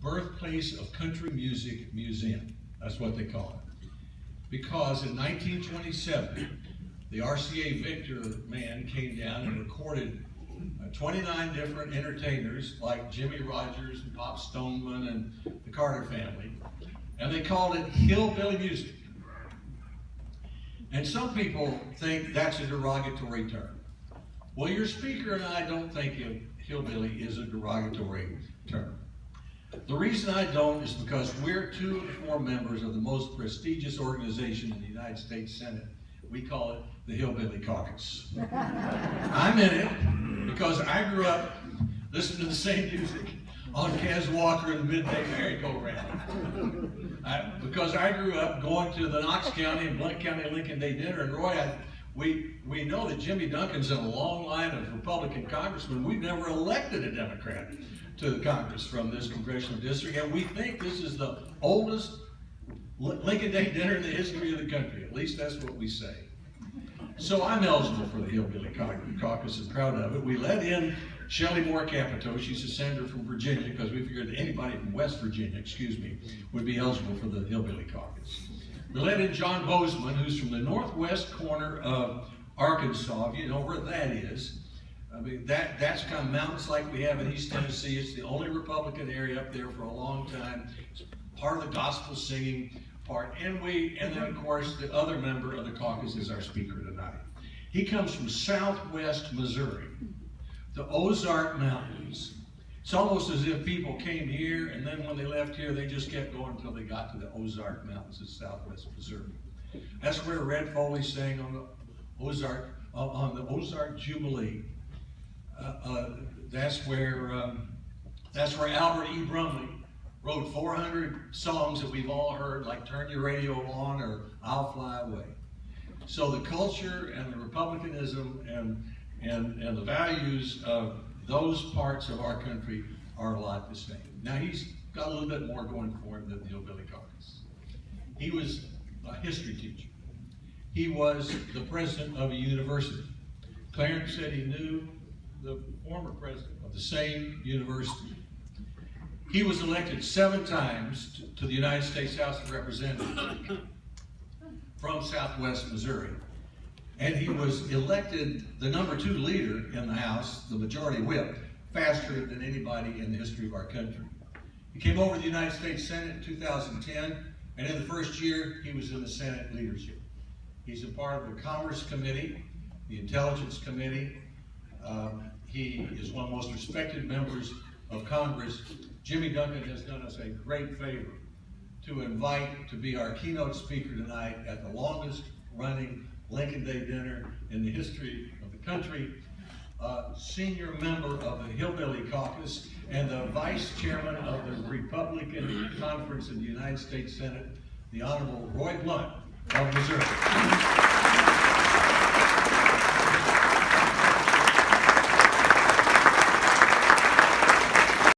Birthplace of Country Music Museum. That's what they call it. Because in 1927, the RCA Victor man came down and recorded 29 different entertainers like Jimmy Rogers and Pop Stoneman and the Carter family, and they called it hillbilly music. And some people think that's a derogatory term. Well, your speaker and I don't think hillbilly is a derogatory term. The reason I don't is because we're 2 of the 4 members of the most prestigious organization in the United States Senate. We call it the Hillbilly Caucus. I'm in it because I grew up listening to the same music on Kaz Walker and the Midday Merry-Go-Round. Because I grew up going to the Knox County and Blount County Lincoln Day dinner, and Roy, we know that Jimmy Duncan's in a long line of Republican congressmen. We've never elected a Democrat to the Congress from this congressional district, and we think this is the oldest Lincoln Day dinner in the history of the country. At least that's what we say. So I'm eligible for the Hillbilly Caucus and proud of it. We let in Shelley Moore Capito. She's a senator from Virginia, because we figured that anybody from West Virginia, would be eligible for the Hillbilly Caucus. We let in John Bozeman, who's from the northwest corner of Arkansas. If you know where that is. I mean, that's kind of mountains like we have in East Tennessee. It's the only Republican area up there for a long time. It's part of the gospel singing part. And then of course the other member of the caucus is our speaker tonight. He comes from southwest Missouri, the Ozark Mountains. It's almost as if people came here, and then when they left here, they just kept going until they got to the Ozark Mountains in southwest Missouri. That's where Red Foley sang on the Ozark Jubilee. That's where Albert E. Brumley wrote 400 songs that we've all heard, like Turn Your Radio On or I'll Fly Away. So the culture and the republicanism and the values of those parts of our country are a lot the same. Now, he's got a little bit more going for him than the Hillbilly Caucus. He was a history teacher. He was the president of a university. Clarence said he knew the former president of the same university. He was elected 7 times to the United States House of Representatives from southwest Missouri. And he was elected the #2 leader in the House, the majority whip, faster than anybody in the history of our country. He came over to the United States Senate in 2010, and in the first year, he was in the Senate leadership. He's a part of the Commerce Committee, the Intelligence Committee. He is one of the most respected members of Congress. Jimmy Duncan has done us a great favor to invite to be our keynote speaker tonight at the longest running Lincoln Day dinner in the history of the country, senior member of the Hillbilly Caucus and the vice chairman of the Republican Conference in the United States Senate, the Honorable Roy Blunt of Missouri.